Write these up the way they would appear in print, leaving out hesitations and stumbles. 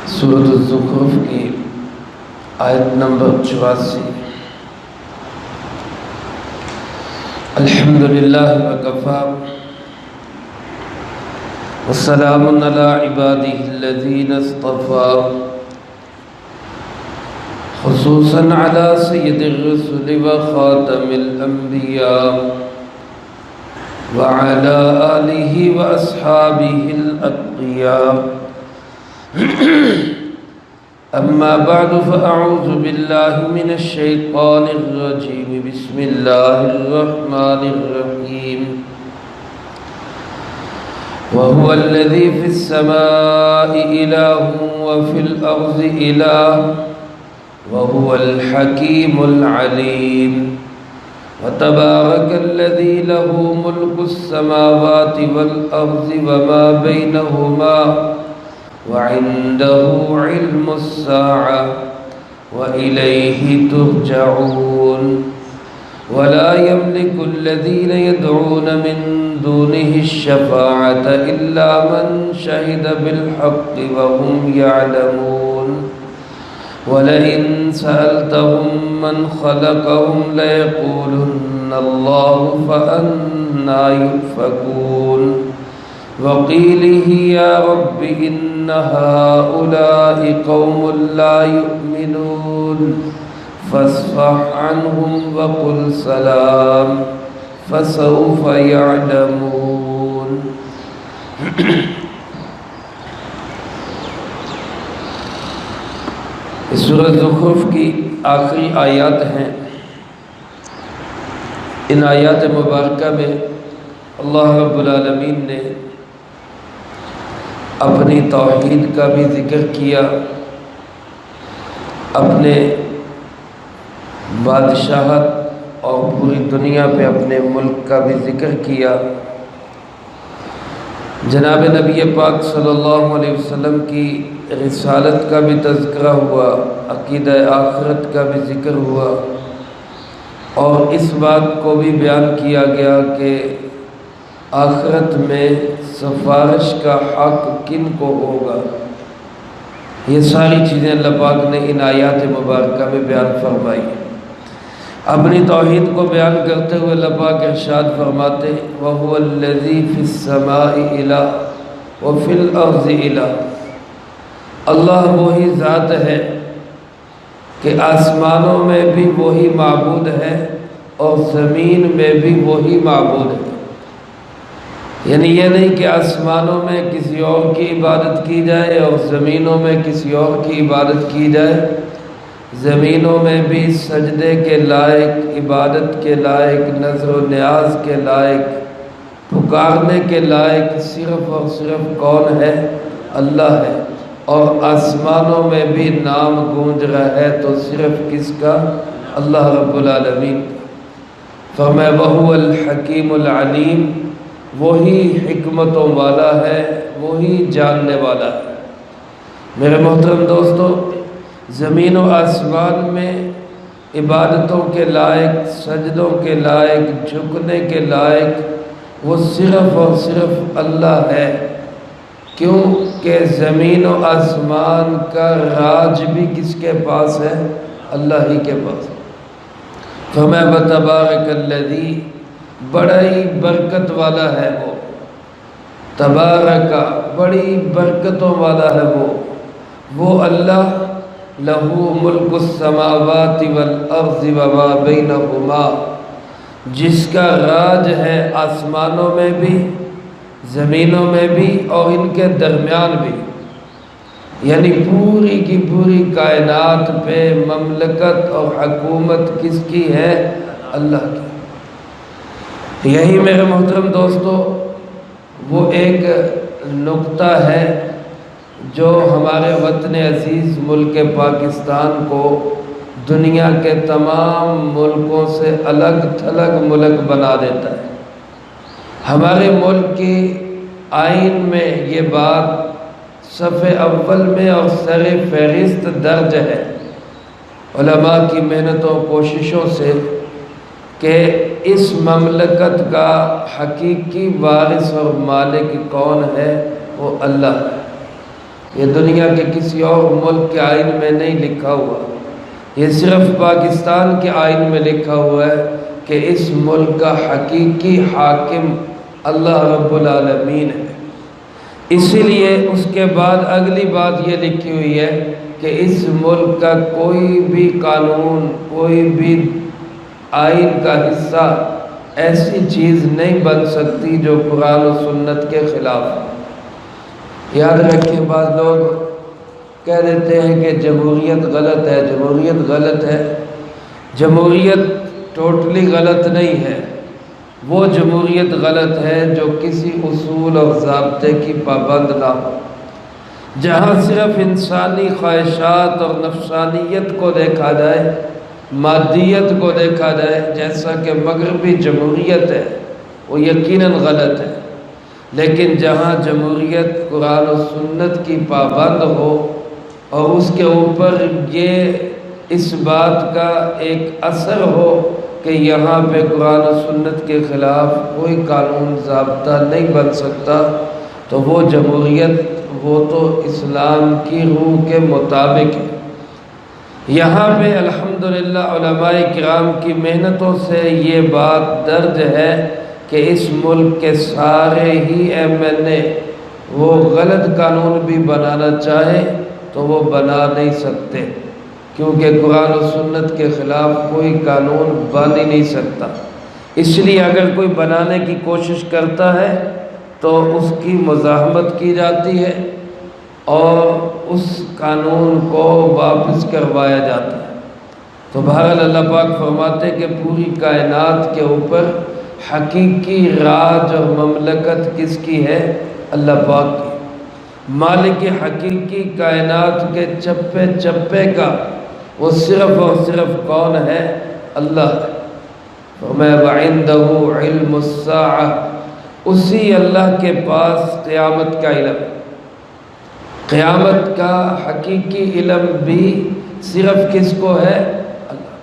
سورۃ الزخرف کی آیت نمبر 84۔ الحمدللہ وکفی والسلام علی عبادہ الذین اصطفی، خصوصاً علی سید الرسل وخاتم الانبیاء وعلی آلہ واصحابہ الاتقیاء۔ اما بعد فاعوذ باللہ من الشیطان الرجیم، بسم اللہ الرحمن الرحیم۔ وهو الذی فی السماء الہ وفی الارض الہ وهو الحکیم العلیم۔ وتبارک الذی له ملک السماوات والارض وما بینہما وعنده علم الساعة وإليه ترجعون۔ ولا يملك الذين يدعون من دونه الشفاعة إلا من شهد بالحق وهم يعلمون۔ ولئن سألتهم من خلقهم ليقولن الله فأنى يؤفكون۔ وقيله يا رب إن هؤلاء قوم لا يؤمنون فاصفح عنهم وقل سلام فسوف يعلمون۔ اس سورۃ زخرف کی آخری آیات ہیں۔ ان آیات مبارکہ میں اللہ رب العالمین نے اپنی توحید کا بھی ذکر کیا، اپنے بادشاہت اور پوری دنیا پہ اپنے ملک کا بھی ذکر کیا، جناب نبی پاک صلی اللہ علیہ وسلم کی رسالت کا بھی تذکرہ ہوا، عقیدہ آخرت کا بھی ذکر ہوا، اور اس بات کو بھی بیان کیا گیا کہ آخرت میں سفارش کا حق کن کو ہوگا۔ یہ ساری چیزیں اللہ پاک نے ان آیات مبارکہ میں بیان فرمائی۔ اپنی توحید کو بیان کرتے ہوئے اللہ پاک ارشاد فرماتے وَهُوَ الَّذِي فِي السَّمَاءِ إِلَٰهٌ وَفِي الْأَرْضِ إِلَٰهٌ۔ اللہ وہی ذات ہے کہ آسمانوں میں بھی وہی معبود ہے اور زمین میں بھی وہی معبود ہے۔ یعنی یہ نہیں کہ آسمانوں میں کسی اور کی عبادت کی جائے اور زمینوں میں کسی اور کی عبادت کی جائے، زمینوں میں بھی سجدے کے لائق، عبادت کے لائق، نظر و نیاز کے لائق، پکارنے کے لائق صرف اور صرف کون ہے؟ اللہ ہے۔ اور آسمانوں میں بھی نام گونج رہا ہے تو صرف کس کا؟ اللہ رب العالمین۔ فرمایا وَهُوَ الْحَكِيمُ الْعَلِيمُ، وہی حکمتوں والا ہے، وہی جاننے والا ہے۔ میرے محترم دوستو، زمین و آسمان میں عبادتوں کے لائق، سجدوں کے لائق، جھکنے کے لائق وہ صرف اور صرف اللہ ہے۔ کیوں کہ زمین و آسمان کا راج بھی کس کے پاس ہے؟ اللہ ہی کے پاس۔ فرمایا وَتَبَارَكَ الَّذِي، بڑا ہی برکت والا ہے وہ، تبارکہ بڑی برکتوں والا ہے وہ اللہ، لہو ملک السماوات والارض وما بینہما، جس کا راج ہے آسمانوں میں بھی، زمینوں میں بھی اور ان کے درمیان بھی۔ یعنی پوری کی پوری کائنات پہ مملکت اور حکومت کس کی ہے؟ اللہ کی۔ یہی میرے محترم دوستو وہ ایک نقطہ ہے جو ہمارے وطن عزیز ملک پاکستان کو دنیا کے تمام ملکوں سے الگ تھلگ ملک بنا دیتا ہے۔ ہمارے ملک کی آئین میں یہ بات صفحے اول میں اور سر فہرست درج ہے علماء کی محنتوں کوششوں سے کہ اس مملکت کا حقیقی وارث اور مالک کون ہے؟ وہ اللہ ہے۔ یہ دنیا کے کسی اور ملک کے آئین میں نہیں لکھا ہوا، یہ صرف پاکستان کے آئین میں لکھا ہوا ہے کہ اس ملک کا حقیقی حاکم اللہ رب العالمین ہے۔ اسی لیے اس کے بعد اگلی بات یہ لکھی ہوئی ہے کہ اس ملک کا کوئی بھی قانون، کوئی بھی آئین کا حصہ ایسی چیز نہیں بن سکتی جو قرآن و سنت کے خلاف ہے۔ یاد رکھیں، بعض لوگ کہہ دیتے ہیں کہ جمہوریت غلط ہے، جمہوریت غلط ہے۔ جمہوریت ٹوٹلی غلط نہیں ہے، وہ جمہوریت غلط ہے جو کسی اصول اور ضابطے کی پابند نہ ہو، جہاں صرف انسانی خواہشات اور نفسانیت کو دیکھا جائے، مادیت کو دیکھا جائے، جیسا کہ مغربی جمہوریت ہے، وہ یقیناً غلط ہے۔ لیکن جہاں جمہوریت قرآن و سنت کی پابند ہو اور اس کے اوپر یہ اس بات کا ایک اثر ہو کہ یہاں پہ قرآن و سنت کے خلاف کوئی قانون ضابطہ نہیں بن سکتا، تو وہ جمہوریت، وہ تو اسلام کی روح کے مطابق ہے۔ یہاں پہ الحمدللہ علماء کرام کی محنتوں سے یہ بات درج ہے کہ اس ملک کے سارے ہی ایم این اے وہ غلط قانون بھی بنانا چاہے تو وہ بنا نہیں سکتے، کیونکہ قرآن و سنت کے خلاف کوئی قانون بن ہی نہیں سکتا۔ اس لیے اگر کوئی بنانے کی کوشش کرتا ہے تو اس کی مزاحمت کی جاتی ہے اور اس قانون کو واپس کروایا جاتا ہے۔ تو بہرحال اللہ پاک فرماتے کہ پوری کائنات کے اوپر حقیقی راج اور مملکت کس کی ہے؟ اللہ پاک کی۔ مالک حقیقی کائنات کے چپے چپے کا وہ صرف اور صرف کون ہے؟ اللہ ہے۔ فرمایا وَعِندَهُ عِلْمُ السَّاعَةِ، اسی اللہ کے پاس قیامت کا علم ہے۔ قیامت کا حقیقی علم بھی صرف کس کو ہے؟ اللہ۔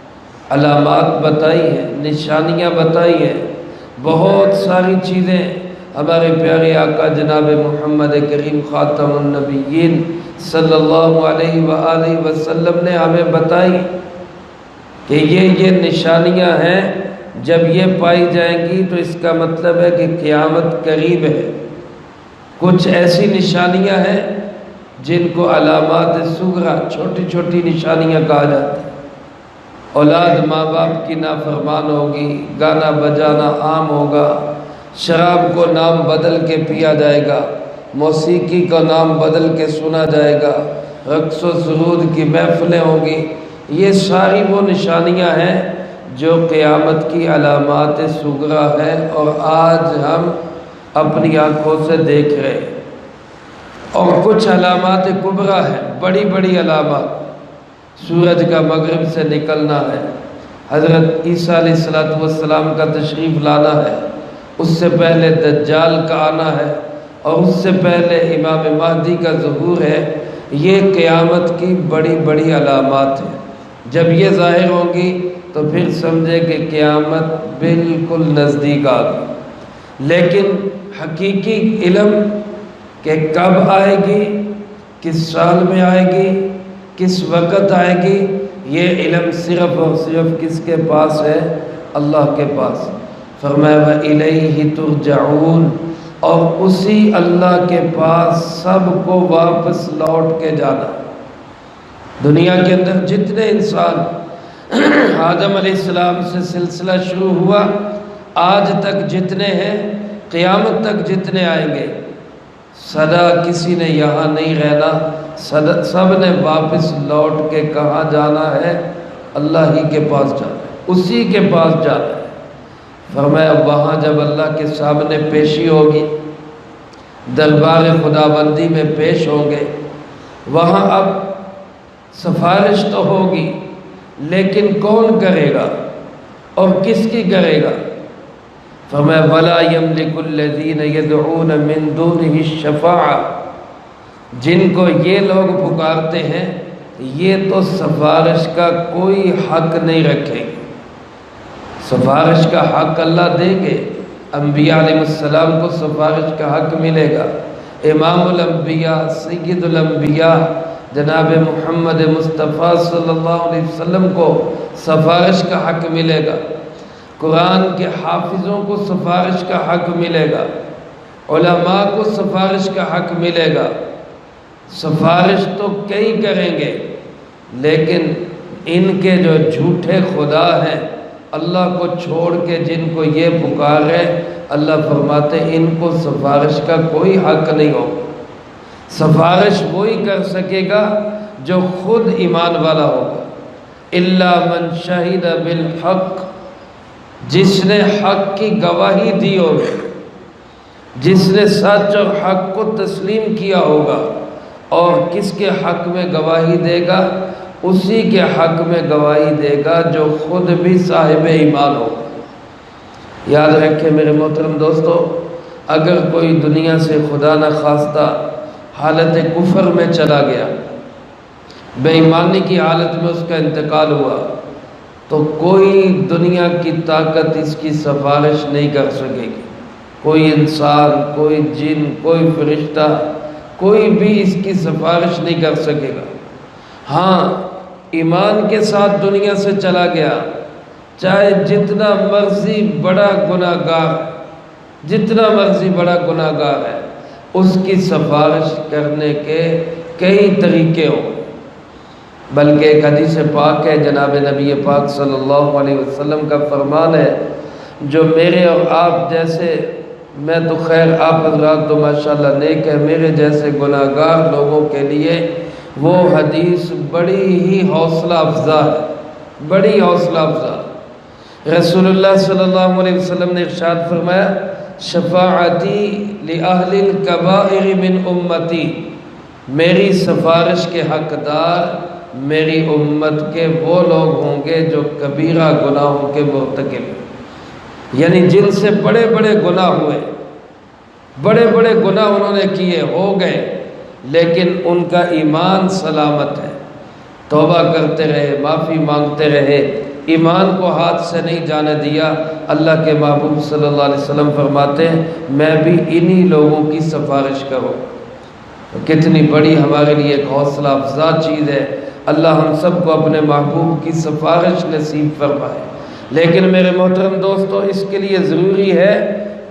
علامات بتائی ہیں، نشانیاں بتائی ہیں، بہت ساری چیزیں ہمارے پیارے آقا جناب محمد کریم خاتم النبیین صلی اللہ علیہ وآلہ وسلم نے ہمیں بتائی کہ یہ نشانیاں ہیں، جب یہ پائی جائیں گی تو اس کا مطلب ہے کہ قیامت قریب ہے۔ کچھ ایسی نشانیاں ہیں جن کو علامات صغریٰ، چھوٹی چھوٹی نشانیاں کہا جاتا ہے۔ اولاد ماں باپ کی نافرمان ہوگی، گانا بجانا عام ہوگا، شراب کو نام بدل کے پیا جائے گا، موسیقی کا نام بدل کے سنا جائے گا، رقص و سرود کی محفلیں ہوں گی۔ یہ ساری وہ نشانیاں ہیں جو قیامت کی علامات صغریٰ ہیں اور آج ہم اپنی آنکھوں سے دیکھ رہے ہیں۔ اور کچھ علامات کبریٰ ہیں، بڑی بڑی علامات۔ سورج کا مغرب سے نکلنا ہے، حضرت عیسیٰ علیہ السلام کا تشریف لانا ہے، اس سے پہلے دجال کا آنا ہے، اور اس سے پہلے امام مہدی کا ظہور ہے۔ یہ قیامت کی بڑی بڑی علامات ہیں۔ جب یہ ظاہر ہوں گی تو پھر سمجھے کہ قیامت بالکل نزدیک آ گئی۔ لیکن حقیقی علم کہ کب آئے گی، کس سال میں آئے گی، کس وقت آئے گی، یہ علم صرف اور صرف کس کے پاس ہے؟ اللہ کے پاس۔ فرمایا وَإِلَيْهِ تُرْجَعُونَ، اور اسی اللہ کے پاس سب کو واپس لوٹ کے جانا۔ دنیا کے اندر جتنے انسان آدم علیہ السلام سے سلسلہ شروع ہوا آج تک جتنے ہیں، قیامت تک جتنے آئیں گے، سدا کسی نے یہاں نہیں رہنا، سب نے واپس لوٹ کے کہاں جانا ہے؟ اللہ ہی کے پاس جانا ہے، اسی کے پاس جانا ہے۔ فرمایا وہاں جب اللہ کے سامنے پیشی ہوگی، دربار خداوندی میں پیش ہوں گے، وہاں اب سفارش تو ہوگی، لیکن کون کرے گا اور کس کی کرے گا؟ فرمایا وَلَا يَمْلِكُ الَّذِينَ يَدْعُونَ مِن دُونِهِ الشَّفَاعَةَ، جن کو یہ لوگ پکارتے ہیں یہ تو سفارش کا کوئی حق نہیں رکھیں گے۔ سفارش کا حق اللہ دیں گے، انبیاء علیہ السلام کو سفارش کا حق ملے گا، امام الانبیاء سید الانبیاء جناب محمد مصطفیٰ صلی اللہ علیہ وسلم کو سفارش کا حق ملے گا، قرآن کے حافظوں کو سفارش کا حق ملے گا، علماء کو سفارش کا حق ملے گا۔ سفارش تو کئی کریں گے، لیکن ان کے جو جھوٹے خدا ہیں اللہ کو چھوڑ کے جن کو یہ پکارے، اللہ فرماتے ان کو سفارش کا کوئی حق نہیں ہوگا۔ سفارش وہی کر سکے گا جو خود ایمان والا ہوگا۔ الا من شہد بالحق، جس نے حق کی گواہی دی ہوگی، جس نے سچ اور حق کو تسلیم کیا ہوگا۔ اور کس کے حق میں گواہی دے گا؟ اسی کے حق میں گواہی دے گا جو خود بھی صاحب ایمان ہو۔ یاد رکھیں میرے محترم دوستو، اگر کوئی دنیا سے خدا نہ خواستہ حالت کفر میں چلا گیا، بے ایمانی کی حالت میں اس کا انتقال ہوا، تو کوئی دنیا کی طاقت اس کی سفارش نہیں کر سکے گی۔ کوئی انسان، کوئی جن، کوئی فرشتہ، کوئی بھی اس کی سفارش نہیں کر سکے گا۔ ہاں، ایمان کے ساتھ دنیا سے چلا گیا، چاہے جتنا مرضی بڑا گناہگار، جتنا مرضی بڑا گناہگار ہے، اس کی سفارش کرنے کے کئی طریقے ہوں۔ بلکہ ایک حدیث پاک ہے، جناب نبی پاک صلی اللہ علیہ وسلم کا فرمان ہے، جو میرے اور آپ جیسے، میں تو خیر آپ حضرات تو ماشاءاللہ نیک ہے، میرے جیسے گناہگار لوگوں کے لیے وہ حدیث بڑی ہی حوصلہ افزا ہے، بڑی حوصلہ افزا۔ رسول اللہ صلی اللہ علیہ وسلم نے ارشاد فرمایا، شفاعتی لأہل الکبائر من امتی، میری سفارش کے حقدار میری امت کے وہ لوگ ہوں گے جو کبیرہ گناہوں کے مرتکب ہیں، یعنی جن سے بڑے بڑے گناہ ہوئے، بڑے بڑے گناہ انہوں نے کیے، ہو گئے، لیکن ان کا ایمان سلامت ہے، توبہ کرتے رہے، معافی مانگتے رہے، ایمان کو ہاتھ سے نہیں جانے دیا۔ اللہ کے محبوب صلی اللہ علیہ وسلم فرماتے ہیں میں بھی انہی لوگوں کی سفارش کروں۔ کتنی بڑی ہمارے لیے ایک حوصلہ افزا چیز ہے۔ اللہ ہم سب کو اپنے محبوب کی سفارش نصیب فرمائے۔ لیکن میرے محترم دوستو، اس کے لیے ضروری ہے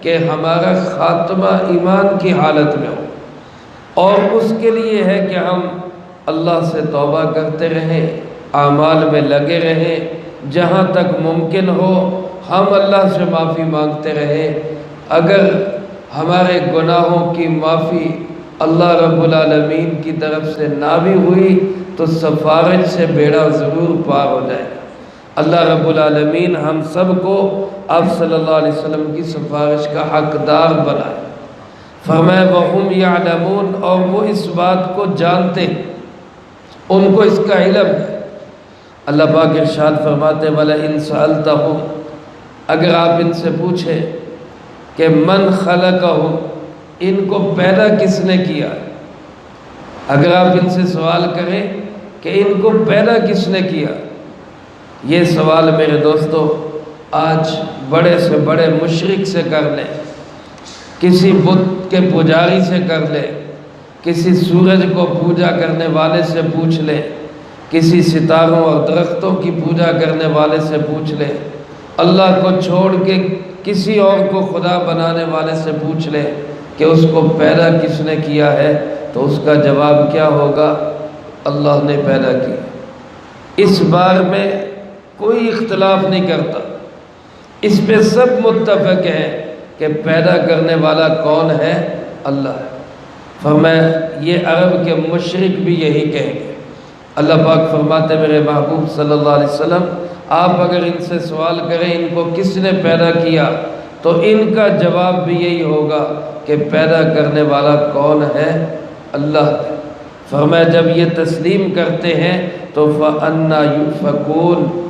کہ ہمارا خاتمہ ایمان کی حالت میں ہو، اور اس کے لیے ہے کہ ہم اللہ سے توبہ کرتے رہیں، اعمال میں لگے رہیں، جہاں تک ممکن ہو ہم اللہ سے معافی مانگتے رہیں۔ اگر ہمارے گناہوں کی معافی اللہ رب العالمین کی طرف سے نہ بھی ہوئی تو سفارش سے بیڑا ضرور پار ہو جائے گا۔ اللہ رب العالمین ہم سب کو آپ صلی اللہ علیہ وسلم کی سفارش کا حقدار بنائے۔ فرمایا وَهُمْ يَعْلَمُونَ، اور وہ اس بات کو جانتے ہیں، ان کو اس کا علم ہے۔ اللہ پاک ارشاد فرماتے وَلَئِن سَأَلْتَهُمْ، اگر آپ ان سے پوچھیں کہ من خلقہم، ان کو پیدا کس نے کیا ہے، اگر آپ ان سے سوال کریں کہ ان کو پیدا کس نے کیا، یہ سوال میرے دوستو آج بڑے سے بڑے مشرک سے کر لیں، کسی بت کے پجاری سے کر لیں، کسی سورج کو پوجا کرنے والے سے پوچھ لیں، کسی ستاروں اور درختوں کی پوجا کرنے والے سے پوچھ لیں، اللہ کو چھوڑ کے کسی اور کو خدا بنانے والے سے پوچھ لیں کہ اس کو پیدا کس نے کیا ہے، تو اس کا جواب کیا ہوگا؟ اللہ نے پیدا کیا۔ اس بار میں کوئی اختلاف نہیں کرتا، اس پہ سب متفق ہیں کہ پیدا کرنے والا کون ہے؟ اللہ ہے۔ فرمایا یہ عرب کے مشرک بھی یہی کہیں گے۔ اللہ پاک فرماتے میرے محبوب صلی اللہ علیہ وسلم آپ اگر ان سے سوال کریں ان کو کس نے پیدا کیا، تو ان کا جواب بھی یہی ہوگا کہ پیدا کرنے والا کون ہے؟ اللہ ہے۔ فرمایا جب یہ تسلیم کرتے ہیں تو فَأَنَّا يُؤْفَكُونَ،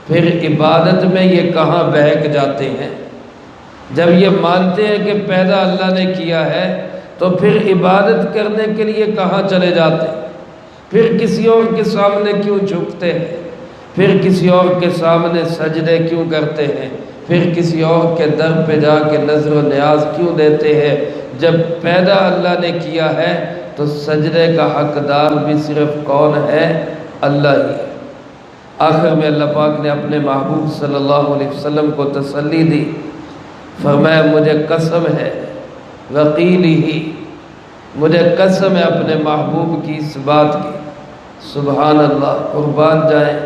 پھر عبادت میں یہ کہاں بہک جاتے ہیں؟ جب یہ مانتے ہیں کہ پیدا اللہ نے کیا ہے تو پھر عبادت کرنے کے لیے کہاں چلے جاتے ہیں؟ پھر کسی اور کے سامنے کیوں جھکتے ہیں؟ پھر کسی اور کے سامنے سجدے کیوں کرتے ہیں؟ پھر کسی اور کے در پہ جا کے نظر و نیاز کیوں دیتے ہیں؟ جب پیدا اللہ نے کیا ہے تو سجدے کا حقدار بھی صرف کون ہے؟ اللہ ہی ہے۔ آخر میں اللہ پاک نے اپنے محبوب صلی اللہ علیہ وسلم کو تسلی دی، فرمایا مجھے قسم ہے، وقیلہ، مجھے قسم ہے اپنے محبوب کی اس بات کی، سبحان اللہ، قربان جائیں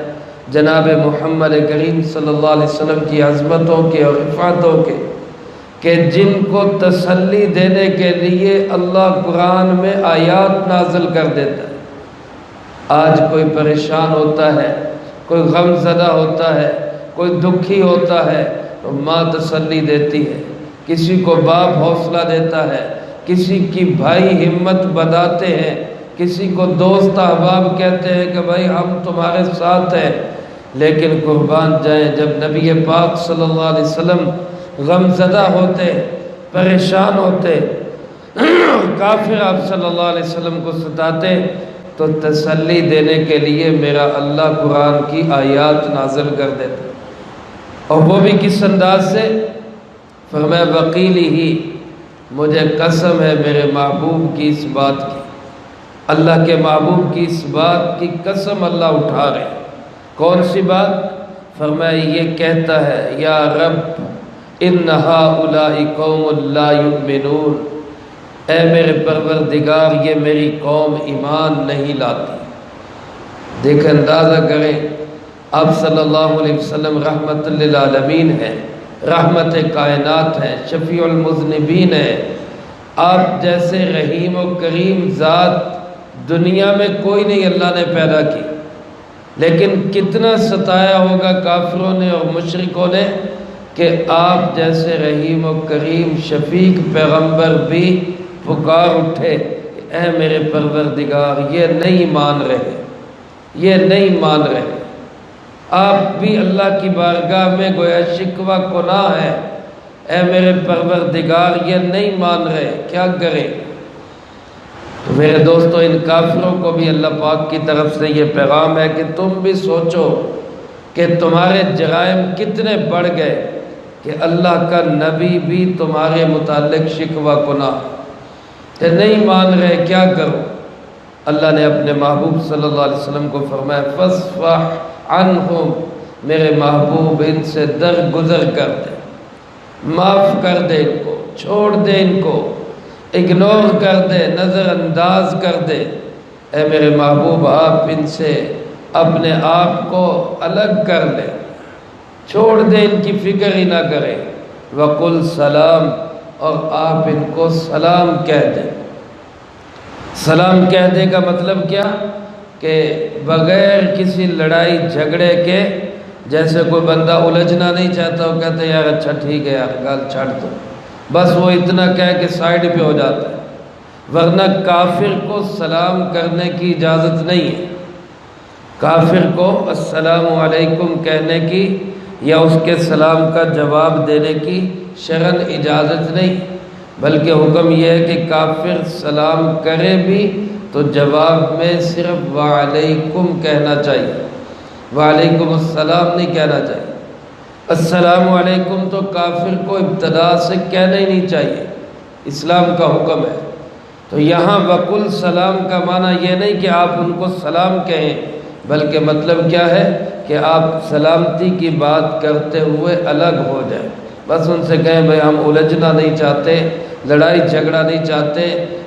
جناب محمد کریم صلی اللہ علیہ وسلم کی عظمتوں کے اور رفعتوں کے، کہ جن کو تسلی دینے کے لیے اللہ قرآن میں آیات نازل کر دیتا ہے۔ آج کوئی پریشان ہوتا ہے، کوئی غم زدہ ہوتا ہے، کوئی دکھی ہوتا ہے تو ماں تسلی دیتی ہے، کسی کو باپ حوصلہ دیتا ہے، کسی کی بھائی ہمت بندھاتے ہیں، کسی کو دوست احباب کہتے ہیں کہ بھائی ہم تمہارے ساتھ ہیں۔ لیکن قربان جائیں جب نبی پاک صلی اللہ علیہ وسلم غم زدہ ہوتے، پریشان ہوتے، کافر آپ صلی اللہ علیہ وسلم کو ستاتے تو تسلی دینے کے لیے میرا اللہ قرآن کی آیات نازل کر دیتا، اور وہ بھی کس انداز سے؟ فرمایا وقیلہ، مجھے قسم ہے میرے محبوب کی اس بات کی، اللہ کے محبوب کی اس بات کی قسم اللہ اٹھا رہے ہیں۔ کون سی بات؟ فرمایا یہ کہتا ہے یا رب ان ہؤلاء قوم لا یؤمنون، اے میرے پروردگار یہ میری قوم ایمان نہیں لاتی۔ دیکھ اندازہ کریں، آپ صلی اللہ علیہ وسلم رحمت للعالمین ہیں، رحمت کائنات ہیں، شفیع المذنبین ہیں، آپ جیسے رحیم و کریم ذات دنیا میں کوئی نہیں اللہ نے پیدا کی، لیکن کتنا ستایا ہوگا کافروں نے اور مشرکوں نے کہ آپ جیسے رحیم و کریم شفیق پیغمبر بھی پکار اٹھے کہ اے میرے پروردگار یہ نہیں مان رہے، یہ نہیں مان رہے۔ آپ بھی اللہ کی بارگاہ میں گویا شکوہ گناہ ہے، اے میرے پروردگار یہ نہیں مان رہے، کیا کریں؟ تو میرے دوستو ان کافروں کو بھی اللہ پاک کی طرف سے یہ پیغام ہے کہ تم بھی سوچو کہ تمہارے جرائم کتنے بڑھ گئے کہ اللہ کا نبی بھی تمہارے متعلق شکوہ گناہ کہ نہیں مان رہے، کیا کرو؟ اللہ نے اپنے محبوب صلی اللہ علیہ وسلم کو فرمایا فاصفح عنہم، میرے محبوب ان سے درگزر کر دے، معاف کر دے ان کو، چھوڑ دے ان کو، اگنور کر دے، نظر انداز کر دے۔ اے میرے محبوب آپ ان سے اپنے آپ کو الگ کر لے، چھوڑ دے، ان کی فکر ہی نہ کرے۔ وقل سلام، اور آپ ان کو سلام کہہ دیں۔ سلام کہہ دے کا مطلب کیا؟ کہ بغیر کسی لڑائی جھگڑے کے، جیسے کوئی بندہ الجھنا نہیں چاہتا وہ کہتا ہے یار اچھا ٹھیک ہے یار گال چھاڑ دو، بس وہ اتنا کہہ کے سائیڈ پہ ہو جاتا ہے۔ ورنہ کافر کو سلام کرنے کی اجازت نہیں ہے، کافر کو السلام علیکم کہنے کی یا اس کے سلام کا جواب دینے کی شرعاً اجازت نہیں، بلکہ حکم یہ ہے کہ کافر سلام کرے بھی تو جواب میں صرف وعلیکم کہنا چاہیے، وعلیکم السلام نہیں کہنا چاہیے۔ السلام علیکم تو کافر کو ابتدا سے کہنا ہی نہیں چاہیے، اسلام کا حکم ہے۔ تو یہاں وقل سلام کا معنی یہ نہیں کہ آپ ان کو سلام کہیں، بلکہ مطلب کیا ہے کہ آپ سلامتی کی بات کرتے ہوئے الگ ہو جائیں، بس ان سے کہیں بھئی ہم الجھنا نہیں چاہتے، لڑائی جھگڑا نہیں چاہتے،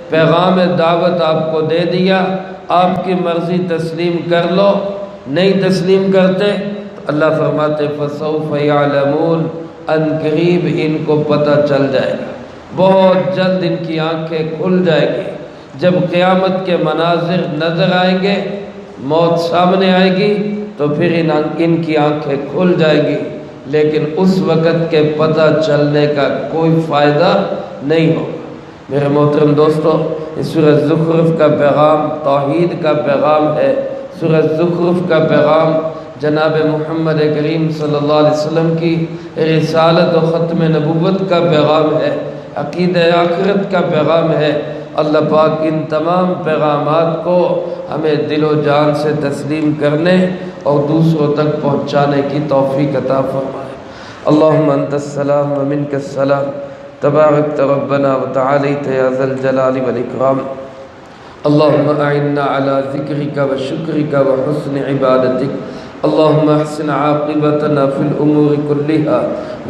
پیغام دعوت آپ کو دے دیا، آپ کی مرضی تسلیم کر لو، نہیں تسلیم کرتے تو اللہ فرماتے فَسَوْفَ يَعْلَمُونَ، ان قریب ان کو پتہ چل جائے گا، بہت جلد ان کی آنکھیں کھل جائے گی۔ جب قیامت کے مناظر نظر آئیں گے، موت سامنے آئے گی تو پھر ان کی آنکھیں کھل جائے گی، لیکن اس وقت کے پتہ چلنے کا کوئی فائدہ نہیں ہوگا۔ میرے محترم دوستو، اس سورہ زخرف کا پیغام توحید کا پیغام ہے، سورہ زخرف کا پیغام جناب محمد کریم صلی اللہ علیہ وسلم کی رسالت و ختم نبوت کا پیغام ہے، عقیدہ آخرت کا پیغام ہے۔ اللہ پاک ان تمام پیغامات کو ہمیں دل و جان سے تسلیم کرنے اور دوسروں تک پہنچانے کی توفیق عطا فرمائے۔ اللہم انت السلام و منک السلام تباركت ربنا وتعاليت يا ذا الجلال والإكرام. اللهم أعنا على ذكرك وشكرك وحسن عبادتك. اللهم احسن عاقبتنا في الأمور كلها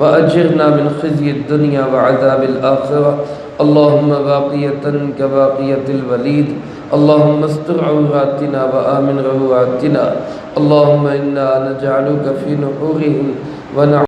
وأجرنا من خزي الدنيا وعذاب الآخرة. اللهم باقية كباقية الوليد. اللهم استر عوراتنا وآمن روعاتنا. اللهم إنا نجعلك في نحورهم